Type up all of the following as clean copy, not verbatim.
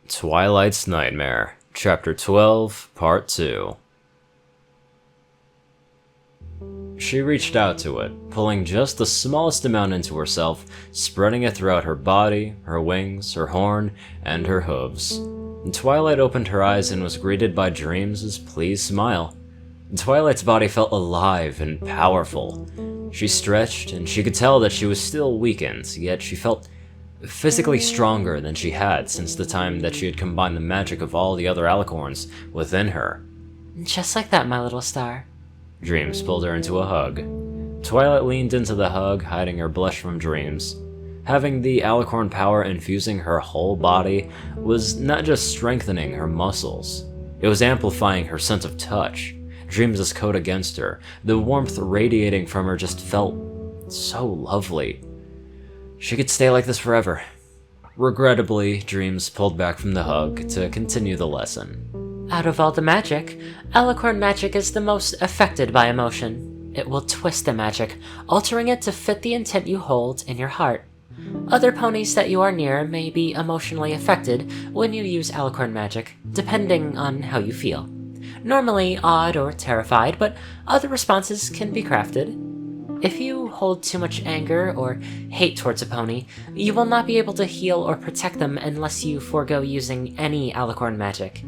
Twilight's Nightmare, Chapter 12, Part 2. She reached out to it, pulling just the smallest amount into herself, spreading it throughout her body, her wings, her horn, and her hooves. Twilight opened her eyes and was greeted by Dreams' pleased smile. Twilight's body felt alive and powerful. She stretched, and she could tell that she was still weakened, yet she felt physically stronger than she had since the time that she had combined the magic of all the other Alicorns within her. Just like that, my little star. Dreams pulled her into a hug. Twilight leaned into the hug, hiding her blush from Dreams. Having the Alicorn power infusing her whole body was not just strengthening her muscles, it was amplifying her sense of touch. Dreams' coat against her, the warmth radiating from her just felt so lovely. She could stay like this forever. Regrettably, Dreams pulled back from the hug to continue the lesson. Out of all the magic, Alicorn magic is the most affected by emotion. It will twist the magic, altering it to fit the intent you hold in your heart. Other ponies that you are near may be emotionally affected when you use Alicorn magic, depending on how you feel. Normally awed or terrified, but other responses can be crafted. If you hold too much anger or hate towards a pony, you will not be able to heal or protect them unless you forego using any Alicorn magic.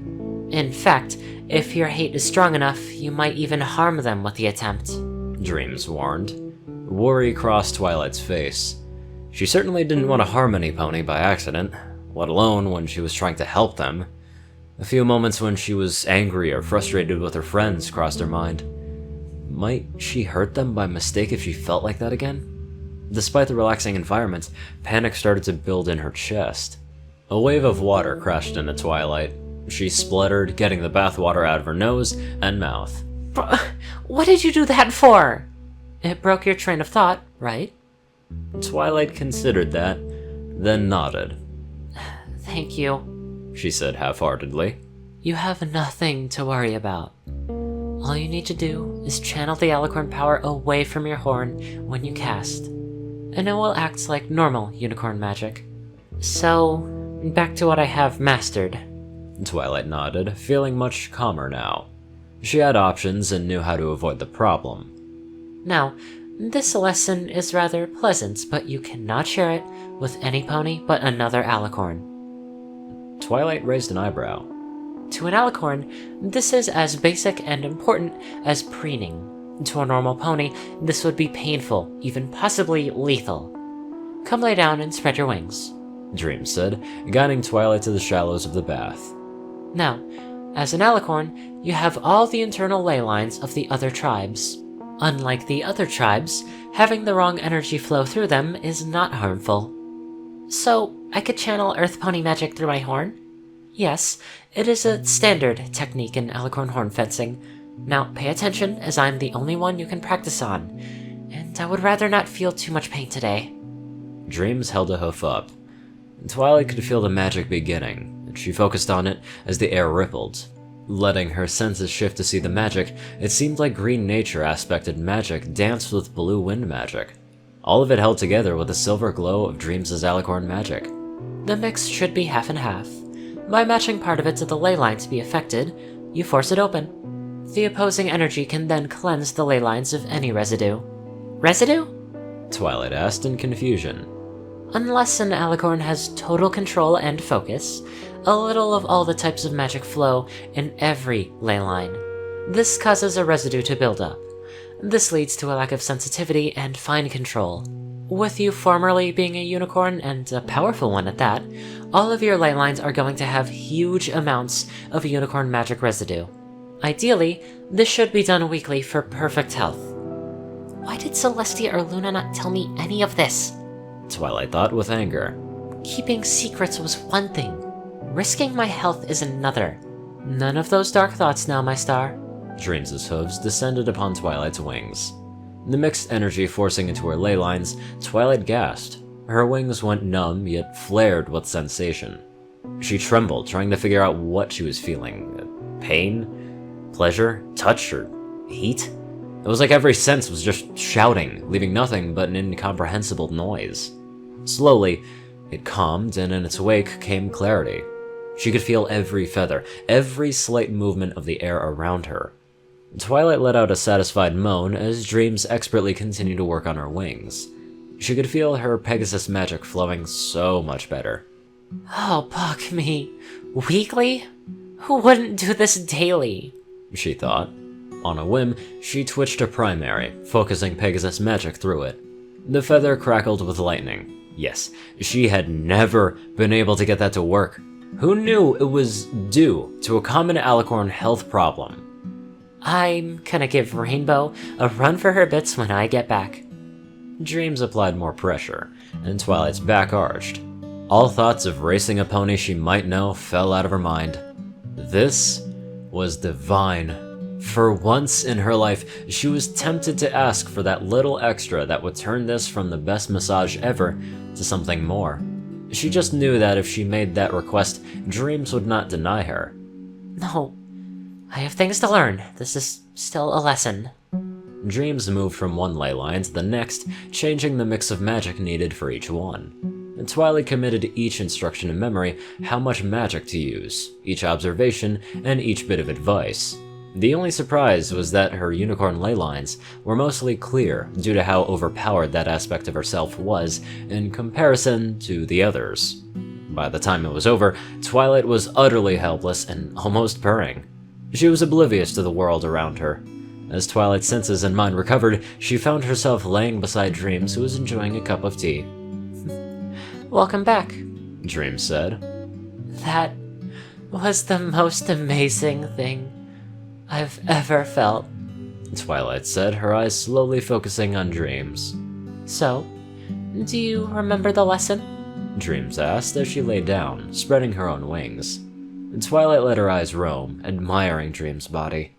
In fact, if your hate is strong enough, you might even harm them with the attempt. Dreams warned. Worry crossed Twilight's face. She certainly didn't want to harm any pony by accident, let alone when she was trying to help them. A few moments when she was angry or frustrated with her friends crossed her mind. Might she hurt them by mistake if she felt like that again? Despite the relaxing environment, panic started to build in her chest. A wave of water crashed into Twilight. She spluttered, getting the bathwater out of her nose and mouth. What did you do that for? It broke your train of thought, right? Twilight considered that, then nodded. Thank you, she said half-heartedly. You have nothing to worry about. All you need to do is channel the Alicorn power away from your horn when you cast, and it will act like normal unicorn magic. So, back to what I have mastered. Twilight nodded, feeling much calmer now. She had options and knew how to avoid the problem. Now, this lesson is rather pleasant, but you cannot share it with any pony but another Alicorn. Twilight raised an eyebrow. To an Alicorn, this is as basic and important as preening. To a normal pony, this would be painful, even possibly lethal. Come lay down and spread your wings, Dreams said, guiding Twilight to the shallows of the bath. Now, as an Alicorn, you have all the internal ley lines of the other tribes. Unlike the other tribes, having the wrong energy flow through them is not harmful. So, I could channel Earth Pony magic through my horn? Yes, it is a standard technique in Alicorn horn fencing. Now pay attention, as I'm the only one you can practice on, and I would rather not feel too much pain today. Dreams held a hoof up. Twilight could feel the magic beginning, and she focused on it as the air rippled. Letting her senses shift to see the magic, it seemed like green nature aspected magic danced with blue wind magic. All of it held together with a silver glow of Dreams' Alicorn magic. The mix should be half and half. By matching part of it to the ley line to be affected, you force it open. The opposing energy can then cleanse the ley lines of any residue. Residue? Twilight asked in confusion. Unless an Alicorn has total control and focus, a little of all the types of magic flow in every ley line. This causes a residue to build up. This leads to a lack of sensitivity and fine control. With you formerly being a unicorn, and a powerful one at that, all of your ley lines are going to have huge amounts of unicorn magic residue. Ideally, this should be done weekly for perfect health. Why did Celestia or Luna not tell me any of this? Twilight thought with anger. Keeping secrets was one thing. Risking my health is another. None of those dark thoughts now, my star. Dreams' hooves descended upon Twilight's wings. The mixed energy forcing into her ley lines, Twilight gasped. Her wings went numb, yet flared with sensation. She trembled, trying to figure out what she was feeling. Pain? Pleasure? Touch? Or heat? It was like every sense was just shouting, leaving nothing but an incomprehensible noise. Slowly, it calmed, and in its wake came clarity. She could feel every feather, every slight movement of the air around her. Twilight let out a satisfied moan as Dreams expertly continued to work on her wings. She could feel her Pegasus magic flowing so much better. Oh, fuck me. Weekly? Who wouldn't do this daily? She thought. On a whim, she twitched her primary, focusing Pegasus magic through it. The feather crackled with lightning. Yes, she had never been able to get that to work. Who knew it was due to a common Alicorn health problem? I'm gonna give Rainbow a run for her bits when I get back. Dreams applied more pressure, and Twilight's back arched. All thoughts of racing a pony she might know fell out of her mind. This was divine. For once in her life, she was tempted to ask for that little extra that would turn this from the best massage ever to something more. She just knew that if she made that request, Dreams would not deny her. No, I have things to learn. This is still a lesson. Dreams moved from one ley line to the next, changing the mix of magic needed for each one. And Twilight committed to each instruction in memory how much magic to use, each observation, and each bit of advice. The only surprise was that her unicorn ley lines were mostly clear due to how overpowered that aspect of herself was in comparison to the others. By the time it was over, Twilight was utterly helpless and almost purring. She was oblivious to the world around her. As Twilight's senses and mind recovered, she found herself laying beside Dreams, who was enjoying a cup of tea. Welcome back, Dreams said. That was the most amazing thing I've ever felt, Twilight said, her eyes slowly focusing on Dreams. So, do you remember the lesson? Dreams asked as she lay down, spreading her own wings. Twilight let her eyes roam, admiring Dreams' body.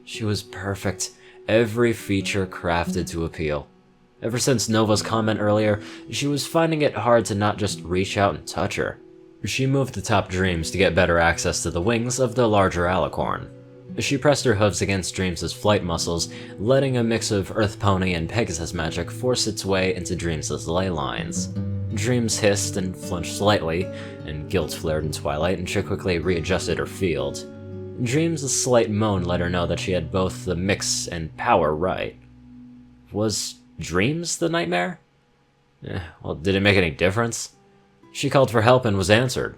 She was perfect, every feature crafted to appeal. Ever since Nova's comment earlier, she was finding it hard to not just reach out and touch her. She moved atop Dreams to get better access to the wings of the larger Alicorn. She pressed her hooves against Dreams' flight muscles, letting a mix of Earth Pony and Pegasus magic force its way into Dreams' ley lines. Dreams hissed and flinched slightly, and guilt flared in Twilight, and she quickly readjusted her field. Dreams' slight moan let her know that she had both the mix and power right. Was Dreams the nightmare? Well, did it make any difference? She called for help and was answered.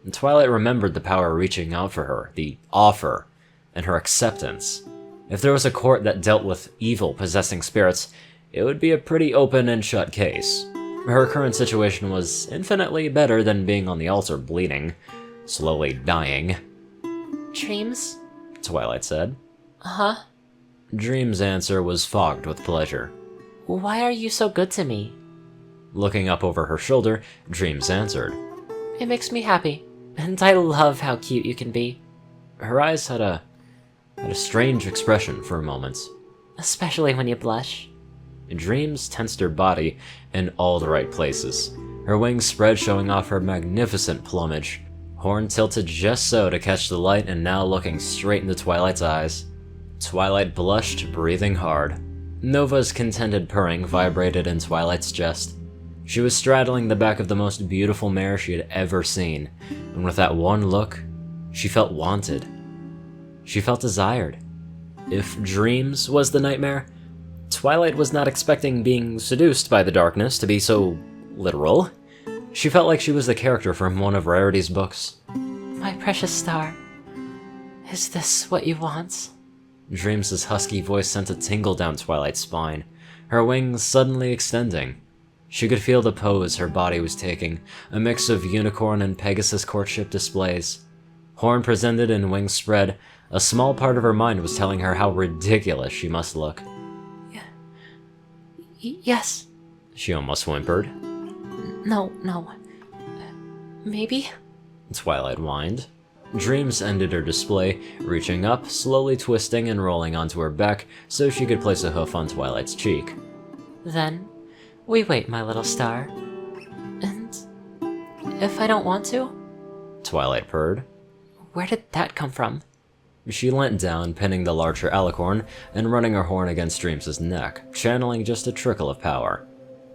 And Twilight remembered the power reaching out for her, the offer, and her acceptance. If there was a court that dealt with evil possessing spirits, it would be a pretty open and shut case. Her current situation was infinitely better than being on the altar bleeding, slowly dying. Dreams? Twilight said. Huh? Dreams' answer was fogged with pleasure. Why are you so good to me? Looking up over her shoulder, Dreams answered. It makes me happy, and I love how cute you can be. Her eyes had a strange expression for a moment. Especially when you blush. Dreams tensed her body in all the right places. Her wings spread, showing off her magnificent plumage. Horn tilted just so to catch the light and now looking straight into Twilight's eyes. Twilight blushed, breathing hard. Nova's contented purring vibrated in Twilight's chest. She was straddling the back of the most beautiful mare she had ever seen, and with that one look, she felt wanted. She felt desired. If Dreams was the nightmare, Twilight was not expecting being seduced by the darkness to be so literal. She felt like she was the character from one of Rarity's books. My precious star, is this what you want? Dreams' husky voice sent a tingle down Twilight's spine, her wings suddenly extending. She could feel the pose her body was taking, a mix of unicorn and Pegasus courtship displays. Horn presented and wings spread, a small part of her mind was telling her how ridiculous she must look. Yes. She almost whimpered. No. Maybe? Twilight whined. Dreams ended her display, reaching up, slowly twisting and rolling onto her back so she could place a hoof on Twilight's cheek. Then, we wait, my little star. And if I don't want to? Twilight purred. Where did that come from? She leant down, pinning the larger Alicorn and running her horn against Dreams' neck, channeling just a trickle of power.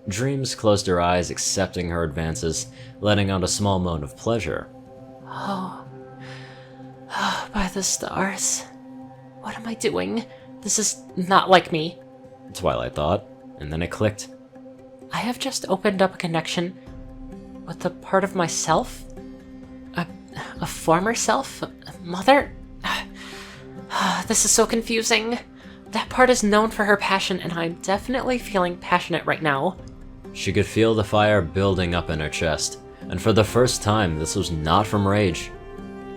Dreams closed her eyes, accepting her advances, letting out a small moan of pleasure. Oh, by the stars. What am I doing? This is not like me. Twilight thought, and then it clicked. I have just opened up a connection with a part of myself? A former self? Mother? This is so confusing. That part is known for her passion, and I'm definitely feeling passionate right now. She could feel the fire building up in her chest, and for the first time, this was not from rage.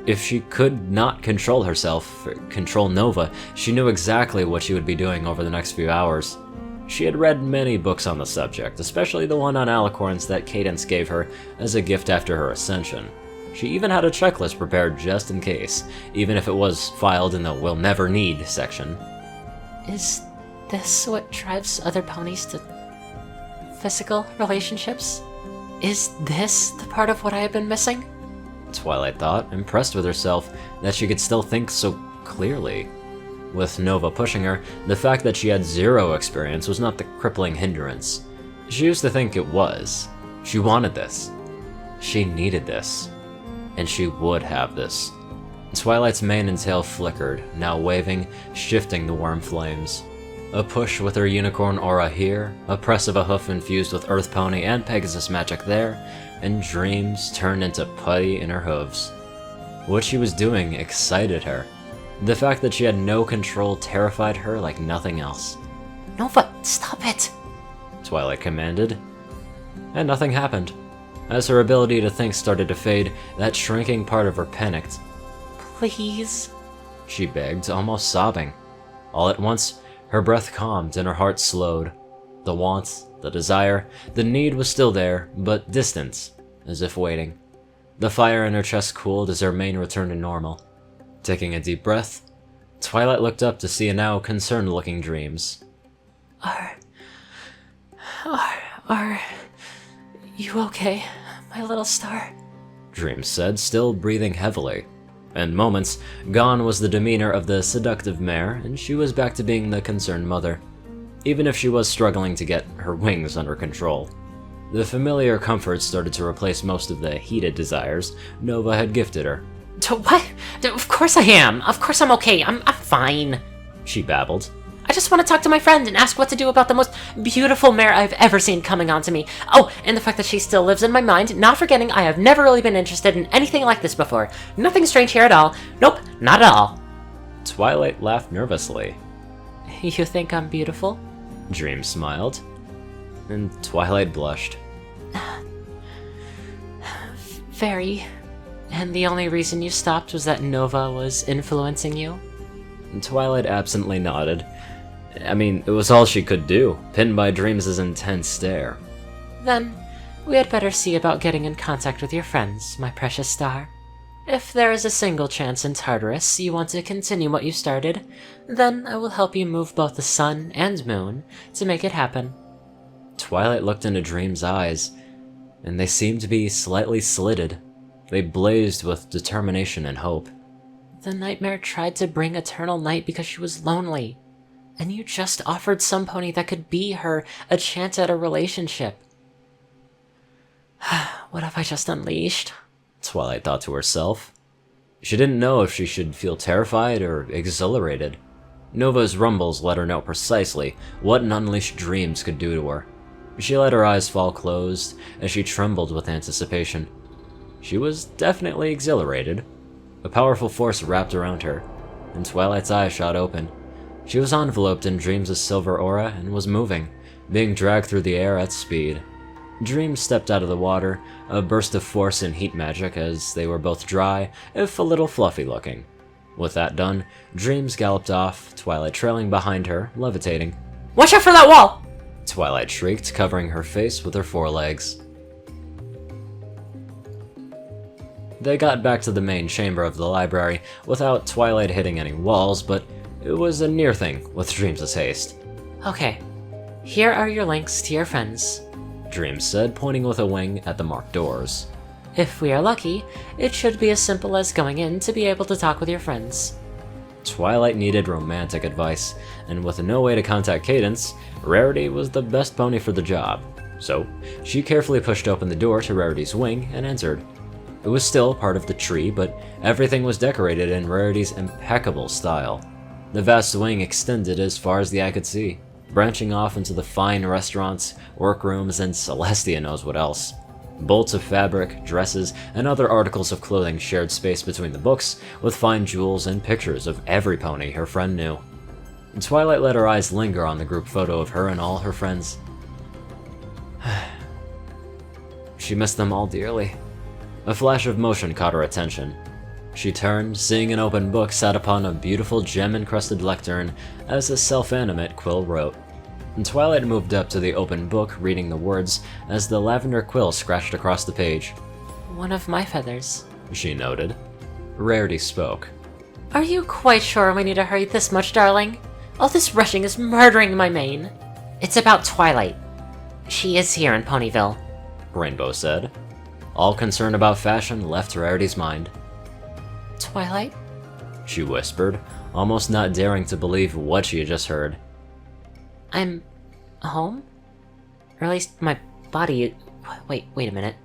If she could not control herself, control Nova, she knew exactly what she would be doing over the next few hours. She had read many books on the subject, especially the one on Alicorns that Cadence gave her as a gift after her ascension. She even had a checklist prepared just in case, even if it was filed in the "We'll Never Need" section. Is this what drives other ponies to physical relationships? Is this the part of what I have been missing? Twilight thought, impressed with herself that she could still think so clearly. With Nova pushing her, the fact that she had zero experience was not the crippling hindrance. She used to think it was. She wanted this. She needed this. And she would have this. Twilight's mane and tail flickered, now waving, shifting the warm flames. A push with her unicorn aura here, a press of a hoof infused with Earth Pony and Pegasus magic there, and dreams turned into putty in her hooves. What she was doing excited her. The fact that she had no control terrified her like nothing else. Nova, stop it! Twilight commanded. And nothing happened. As her ability to think started to fade, that shrinking part of her panicked. Please? She begged, almost sobbing. All at once, her breath calmed and her heart slowed. The want, the desire, the need was still there, but distant, as if waiting. The fire in her chest cooled as her mane returned to normal. Taking a deep breath, Twilight looked up to see a now concerned-looking Dreams. Are you okay, my little star? Dreams said, still breathing heavily. In moments, gone was the demeanor of the seductive mare, and she was back to being the concerned mother, even if she was struggling to get her wings under control. The familiar comforts started to replace most of the heated desires Nova had gifted her. What? Of course I am. Of course I'm okay. I'm fine. She babbled. I just want to talk to my friend and ask what to do about the most beautiful mare I've ever seen coming onto me. Oh, and the fact that she still lives in my mind, not forgetting I have never really been interested in anything like this before. Nothing strange here at all. Nope, not at all. Twilight laughed nervously. You think I'm beautiful? Dream smiled. And Twilight blushed. Very. And the only reason you stopped was that Nova was influencing you? Twilight absently nodded. I mean, it was all she could do, pinned by Dreams' intense stare. Then, we had better see about getting in contact with your friends, my precious star. If there is a single chance in Tartarus you want to continue what you started, then I will help you move both the sun and moon to make it happen. Twilight looked into Dreams' eyes, and they seemed to be slightly slitted. They blazed with determination and hope. The nightmare tried to bring eternal night because she was lonely. And you just offered some pony that could be her a chance at a relationship. What have I just unleashed? Twilight thought to herself. She didn't know if she should feel terrified or exhilarated. Nova's rumbles let her know precisely what an unleashed Dreams could do to her. She let her eyes fall closed as she trembled with anticipation. She was definitely exhilarated. A powerful force wrapped around her, and Twilight's eyes shot open. She was enveloped in Dreams' silver aura and was moving, being dragged through the air at speed. Dreams stepped out of the water, a burst of force and heat magic as they were both dry, if a little fluffy looking. With that done, Dreams galloped off, Twilight trailing behind her, levitating. Watch out for that wall! Twilight shrieked, covering her face with her forelegs. They got back to the main chamber of the library without Twilight hitting any walls, but it was a near thing with Dreams' haste. Okay, here are your links to your friends, Dreams said, pointing with a wing at the marked doors. If we are lucky, it should be as simple as going in to be able to talk with your friends. Twilight needed romantic advice, and with no way to contact Cadence, Rarity was the best pony for the job. So, she carefully pushed open the door to Rarity's wing and entered. It was still part of the tree, but everything was decorated in Rarity's impeccable style. The vast wing extended as far as the eye could see, branching off into the fine restaurants, workrooms, and Celestia knows what else. Bolts of fabric, dresses, and other articles of clothing shared space between the books, with fine jewels and pictures of every pony her friend knew. Twilight let her eyes linger on the group photo of her and all her friends. She missed them all dearly. A flash of motion caught her attention. She turned, seeing an open book sat upon a beautiful gem-encrusted lectern as a self-animate quill wrote. Twilight moved up to the open book, reading the words, as the lavender quill scratched across the page. One of my feathers, She noted. Rarity spoke. Are you quite sure we need to hurry this much, darling? All this rushing is murdering my mane. It's about Twilight. She is here in Ponyville, Rainbow said. All concern about fashion left Rarity's mind. Twilight? She whispered, almost not daring to believe what she had just heard. I'm home? Or at least my body... Wait a minute.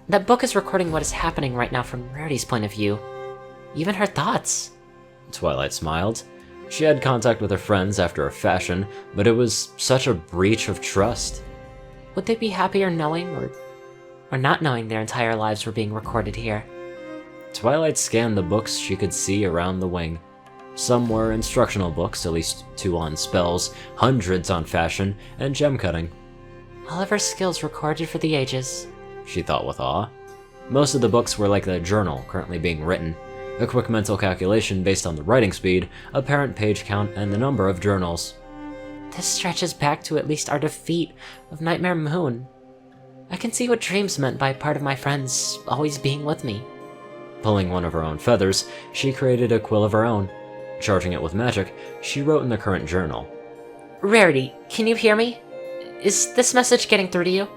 That book is recording what is happening right now from Rarity's point of view. Even her thoughts. Twilight smiled. She had contact with her friends after a fashion, but it was such a breach of trust. Would they be happier knowing or not knowing their entire lives were being recorded here? Twilight scanned the books she could see around the wing. Some were instructional books, at least 2 on spells, hundreds on fashion, and gem cutting. All of her skills recorded for the ages, she thought with awe. Most of the books were like the journal currently being written, a quick mental calculation based on the writing speed, apparent page count, and the number of journals. This stretches back to at least our defeat of Nightmare Moon. I can see what Dreams meant by part of my friends always being with me. Pulling one of her own feathers, she created a quill of her own. Charging it with magic, she wrote in the current journal. Rarity, can you hear me? Is this message getting through to you?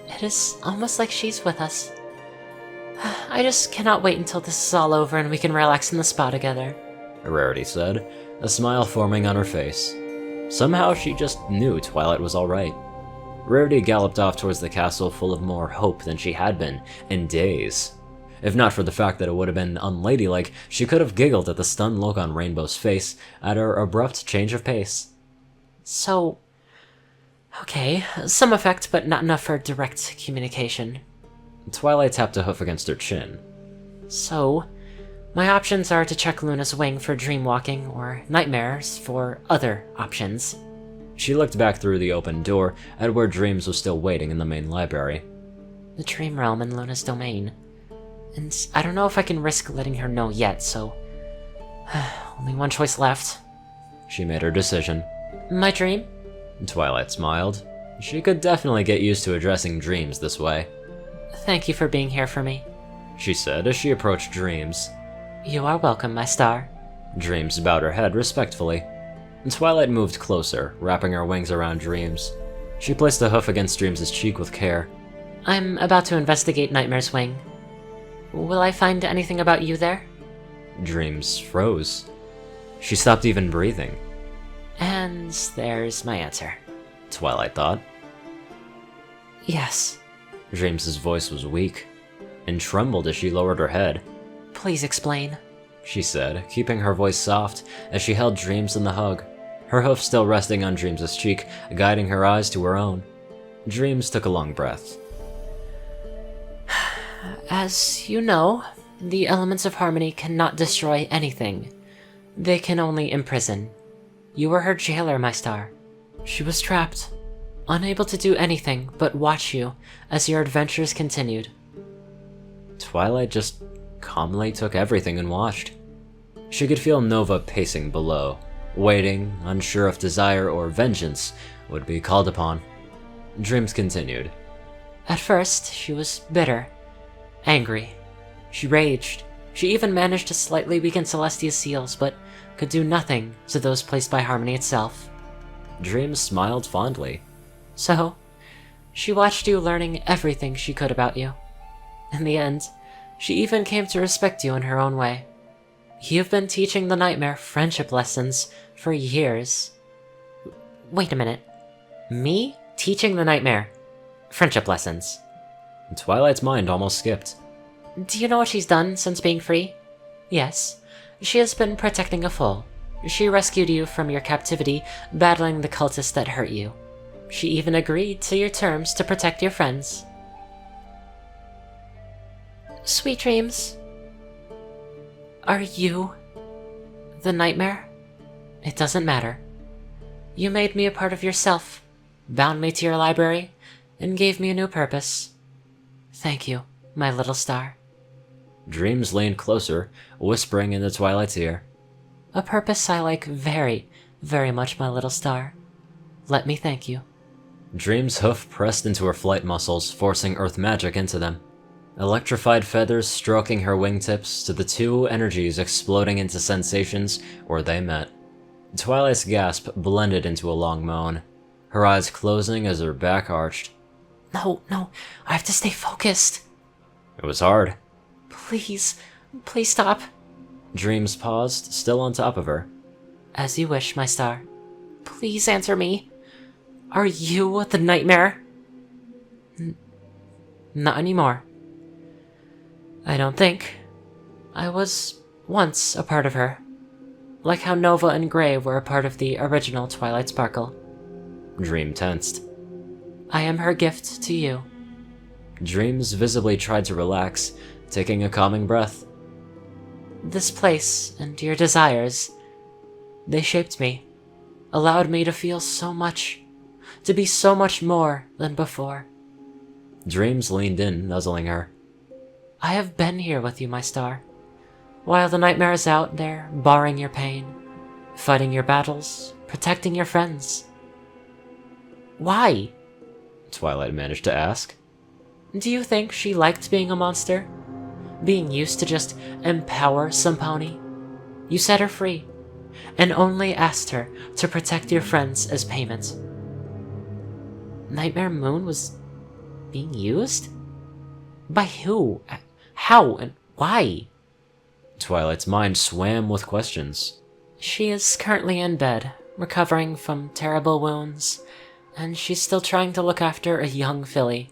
It is almost like she's with us. I just cannot wait until this is all over and we can relax in the spa together, Rarity said, a smile forming on her face. Somehow she just knew Twilight was alright. Rarity galloped off towards the castle full of more hope than she had been in days. If not for the fact that it would have been unladylike, she could have giggled at the stunned look on Rainbow's face at her abrupt change of pace. So... okay, some effect, but not enough for direct communication. Twilight tapped a hoof against her chin. So, my options are to check Luna's wing for dreamwalking, or nightmares for other options. She looked back through the open door at where Dreams was still waiting in the main library. The dream realm in Luna's domain. And I don't know if I can risk letting her know yet, so... only one choice left. She made her decision. My dream? Twilight smiled. She could definitely get used to addressing Dreams this way. Thank you for being here for me, she said as she approached Dreams. You are welcome, my star. Dreams bowed her head respectfully. Twilight moved closer, wrapping her wings around Dreams. She placed a hoof against Dreams' cheek with care. I'm about to investigate Nightmare's wing. Will I find anything about you there? Dreams froze. She stopped even breathing. And there's my answer, Twilight thought. Yes. Dreams' voice was weak, and trembled as she lowered her head. Please explain, she said, keeping her voice soft as she held Dreams in the hug, her hoof still resting on Dreams' cheek, guiding her eyes to her own. Dreams took a long breath. As you know, the elements of harmony cannot destroy anything. They can only imprison. You were her jailer, my star. She was trapped, unable to do anything but watch you as your adventures continued. Twilight just calmly took everything and watched. She could feel Nova pacing below, waiting, unsure if desire or vengeance would be called upon. Dreams continued. At first, she was bitter, angry. She raged. She even managed to slightly weaken Celestia's seals, but could do nothing to those placed by Harmony itself. Dreams smiled fondly. So, she watched you learning everything she could about you. In the end, she even came to respect you in her own way. You've been teaching the Nightmare friendship lessons for years. Wait a minute. Me teaching the Nightmare friendship lessons? Twilight's mind almost skipped. Do you know what she's done since being free? Yes. She has been protecting a foal. She rescued you from your captivity, battling the cultists that hurt you. She even agreed to your terms to protect your friends. Sweet dreams. Are you the nightmare? It doesn't matter. You made me a part of yourself, bound me to your library, and gave me a new purpose. Thank you, my little star. Dreams leaned closer, whispering into Twilight's ear. A purpose I like very, very much, my little star. Let me thank you. Dream's hoof pressed into her flight muscles, forcing earth magic into them. Electrified feathers stroking her wingtips to the two energies exploding into sensations where they met. Twilight's gasp blended into a long moan, her eyes closing as her back arched. No, I have to stay focused. It was hard. Please stop. Dreams paused, still on top of her. As you wish, my star. Please answer me. Are you the nightmare? Not anymore. I don't think. I was once a part of her. Like how Nova and Grey were a part of the original Twilight Sparkle. Dream tensed. I am her gift to you. Dreams visibly tried to relax, taking a calming breath. This place and your desires, they shaped me, allowed me to feel so much, to be so much more than before. Dreams leaned in, nuzzling her. I have been here with you, my star. While the nightmare is out there, barring your pain, fighting your battles, protecting your friends. Why? Twilight managed to ask. Do you think she liked being a monster? Being used to just empower some pony? You set her free, and only asked her to protect your friends as payment. Nightmare Moon was being used? By who? How and why? Twilight's mind swam with questions. She is currently in bed, recovering from terrible wounds, and she's still trying to look after a young filly.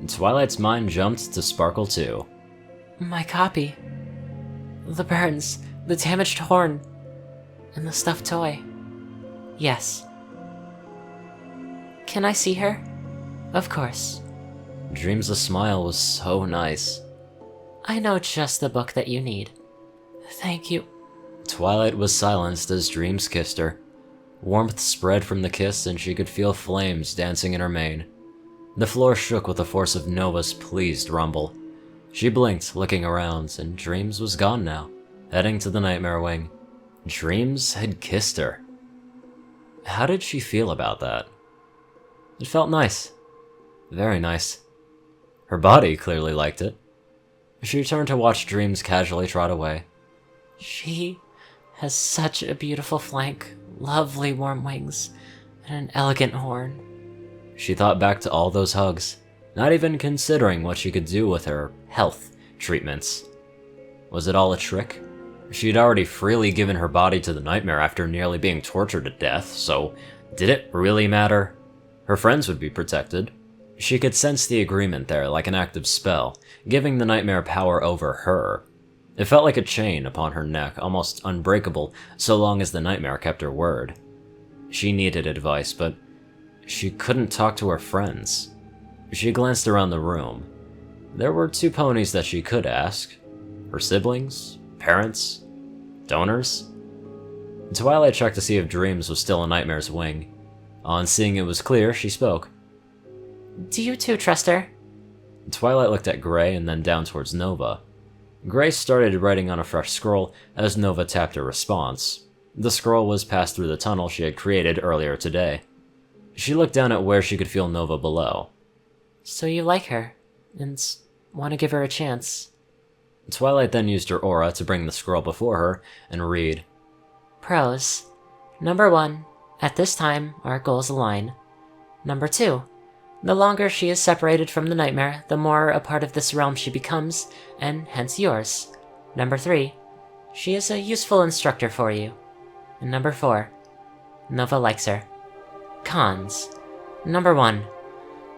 Twilight's mind jumped to Sparkle too. My copy. The burns, the damaged horn, and the stuffed toy. Yes. Can I see her? Of course. Dreams' smile was so nice. I know just the book that you need. Thank you. Twilight was silenced as Dreams kissed her. Warmth spread from the kiss and she could feel flames dancing in her mane. The floor shook with the force of Nova's pleased rumble. She blinked, looking around, and Dreams was gone now, heading to the Nightmare Wing. Dreams had kissed her. How did she feel about that? It felt nice. Very nice. Her body clearly liked it. She turned to watch Dreams casually trot away. She has such a beautiful flank, lovely warm wings, and an elegant horn. She thought back to all those hugs, not even considering what she could do with her health treatments. Was it all a trick? She'd already freely given her body to the nightmare after nearly being tortured to death, so did it really matter? Her friends would be protected. She could sense the agreement there like an active spell, giving the nightmare power over her. It felt like a chain upon her neck, almost unbreakable so long as the nightmare kept her word. She needed advice, but she couldn't talk to her friends. She glanced around the room. There were 2 ponies that she could ask. Her siblings? Parents? Donors? Twilight checked to see if Dreams was still a Nightmare's wing. On seeing it was clear, she spoke. Do you too trust her? Twilight looked at Grey and then down towards Nova. Grey started writing on a fresh scroll as Nova tapped her response. The scroll was passed through the tunnel she had created earlier today. She looked down at where she could feel Nova below. So you like her, and want to give her a chance. Twilight then used her aura to bring the scroll before her and read. Pros. Number 1, at this time, our goals align. Number 2, the longer she is separated from the nightmare, the more a part of this realm she becomes, and hence yours. Number 3, she is a useful instructor for you. And number 4, Nova likes her. Cons. Number 1,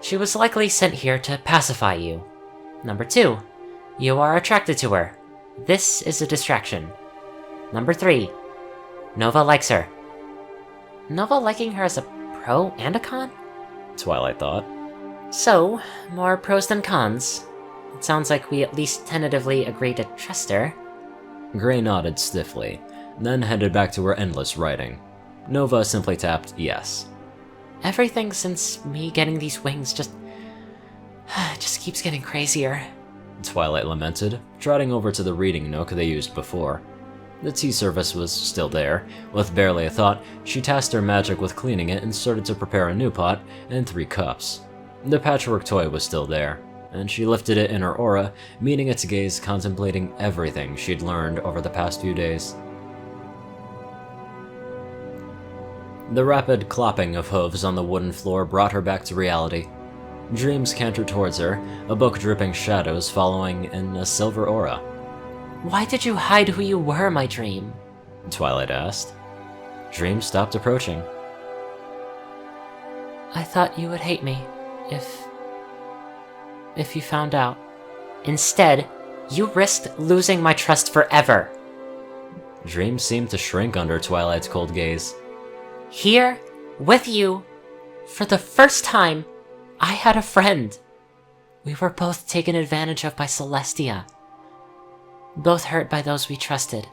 she was likely sent here to pacify you. Number 2, You are attracted to her. This is a distraction. Number 3. Nova likes her. Nova liking her is a pro and a con? Twilight thought. So, more pros than cons. It sounds like we at least tentatively agree to trust her. Gray nodded stiffly, then headed back to her endless writing. Nova simply tapped yes. Everything since me getting these wings just keeps getting crazier. Twilight lamented, trotting over to the reading nook they used before. The tea service was still there. With barely a thought, she tasked her magic with cleaning it and started to prepare a new pot and 3 cups. The patchwork toy was still there, and she lifted it in her aura, meeting its gaze contemplating everything she'd learned over the past few days. The rapid clopping of hooves on the wooden floor brought her back to reality. Dreams cantered towards her, a book dripping shadows following in a silver aura. Why did you hide who you were, my dream? Twilight asked. Dream stopped approaching. I thought you would hate me, if you found out. Instead, you risked losing my trust forever. Dream seemed to shrink under Twilight's cold gaze. Here, with you, for the first time, I had a friend. We were both taken advantage of by Celestia. Both hurt by those we trusted.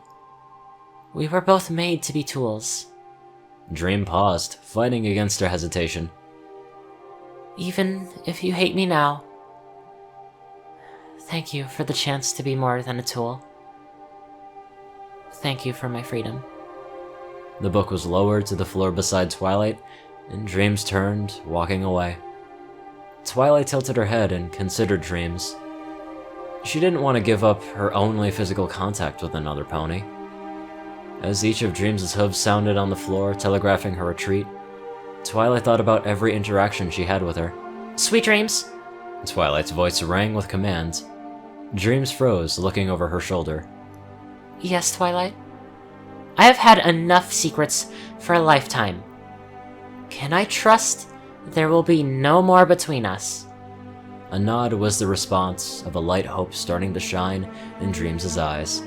We were both made to be tools. Dream paused, fighting against her hesitation. Even if you hate me now, thank you for the chance to be more than a tool. Thank you for my freedom. The book was lowered to the floor beside Twilight, and Dreams turned, walking away. Twilight tilted her head and considered Dreams. She didn't want to give up her only physical contact with another pony. As each of Dreams' hooves sounded on the floor, telegraphing her retreat, Twilight thought about every interaction she had with her. Sweet dreams! Twilight's voice rang with command. Dreams froze, looking over her shoulder. Yes, Twilight? I have had enough secrets for a lifetime. Can I trust there will be no more between us? A nod was the response of a light hope starting to shine in Dreams' eyes.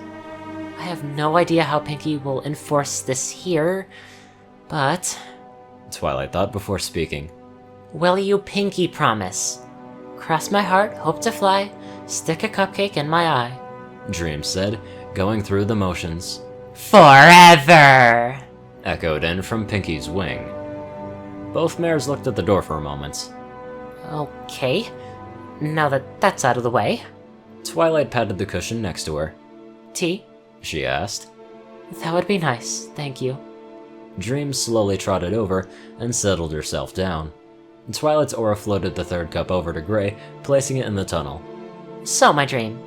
I have no idea how Pinky will enforce this here, but... Twilight thought before speaking. Will you pinky promise? Cross my heart, hope to fly, stick a cupcake in my eye. Dreams said, going through the motions. Forever! Echoed in from Pinky's wing. Both mares looked at the door for a moment. Okay, now that that's out of the way. Twilight patted the cushion next to her. Tea? She asked. That would be nice, thank you. Dreams slowly trotted over and settled herself down. Twilight's aura floated the 3rd cup over to Gray, placing it in the tunnel. So, my dream.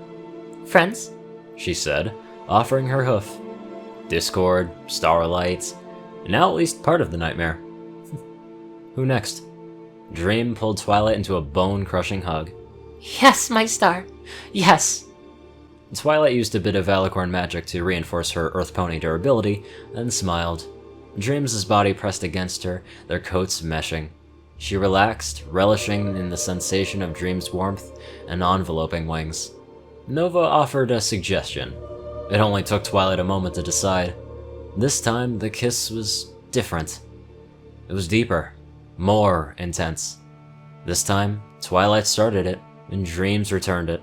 Friends? She said, offering her hoof. Discord, Starlight, now at least part of the nightmare. Who next? Dream pulled Twilight into a bone-crushing hug. Yes, my star. Yes. Twilight used a bit of Alicorn magic to reinforce her Earth Pony durability, and smiled. Dreams' body pressed against her, their coats meshing. She relaxed, relishing in the sensation of Dreams' warmth and enveloping wings. Nova offered a suggestion. It only took Twilight a moment to decide. This time, the kiss was different. It was deeper, more intense. This time, Twilight started it, and Dreams returned it.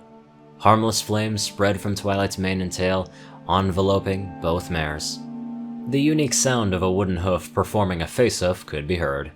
Harmless flames spread from Twilight's mane and tail, enveloping both mares. The unique sound of a wooden hoof performing a face-off could be heard.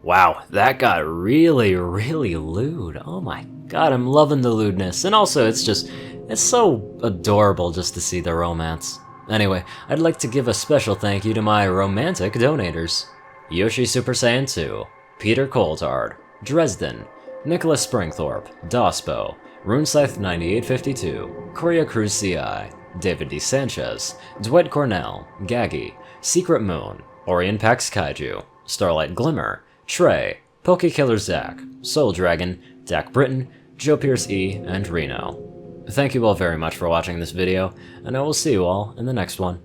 Wow, that got really lewd. Oh my god, I'm loving the lewdness. And also, it's so adorable just to see the romance. Anyway, I'd like to give a special thank you to my romantic donators. Yoshi Super Saiyan 2, Peter Coulthard, Dresdon, Nicholas Springthorpe, Dospo, Runescythe 9852, Korea Cruz CI, David D. Sanchez, Dwight Cornell, Gaggy, Secret Moon, Orion Pax Kaiju, Starlight Glimmer, Trey, Pokekiller Zach, Soul Dragon, Dak Britton, Joe Pierce E, and Reno. Thank you all very much for watching this video, and I will see you all in the next one.